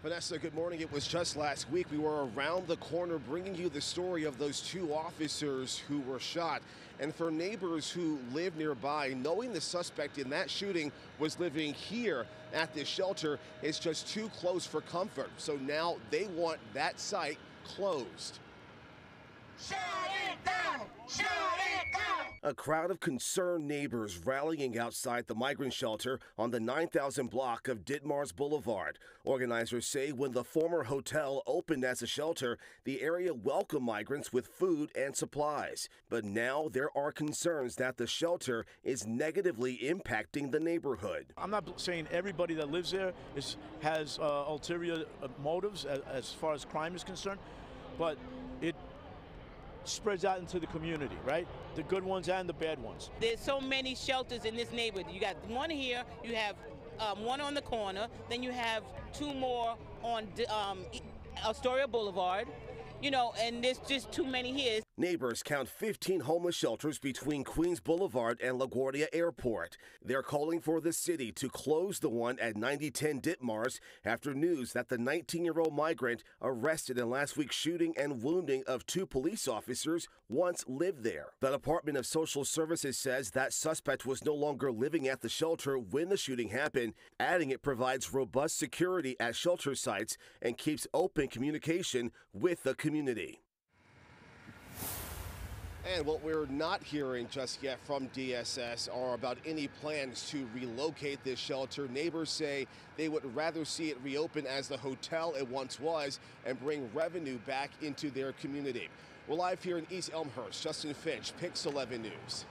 Vanessa, good morning. It was just last week we were around the corner bringing you the story of those two officers who were shot. And for neighbors who live nearby, knowing the suspect in that shooting was living here at this shelter is just too close for comfort. So now they want that site closed. Shut it down! Shut it down! A crowd of concerned neighbors rallying outside the migrant shelter on the 9,000 block of Ditmars Boulevard. Organizers say when the former hotel opened as a shelter, the area welcomed migrants with food and supplies. But now there are concerns that the shelter is negatively impacting the neighborhood. I'm not saying everybody that lives there has ulterior motives as far as crime is concerned, but it spreads out into the community, right? The good ones and the bad ones. There's so many shelters in this neighborhood. You got one here, you have one on the corner, then you have two more on Astoria Boulevard, and there's just too many here. Neighbors count 15 homeless shelters between Queens Boulevard and LaGuardia Airport. They're calling for the city to close the one at 9010 Ditmars after news that the 19-year-old migrant arrested in last week's shooting and wounding of two police officers once lived there. The Department of Social Services says that suspect was no longer living at the shelter when the shooting happened, adding it provides robust security at shelter sites and keeps open communication with the community. And what we're not hearing just yet from DSS are about any plans to relocate this shelter. Neighbors say they would rather see it reopen as the hotel it once was and bring revenue back into their community. We're live here in East Elmhurst. Justin Finch, Pix 11 News.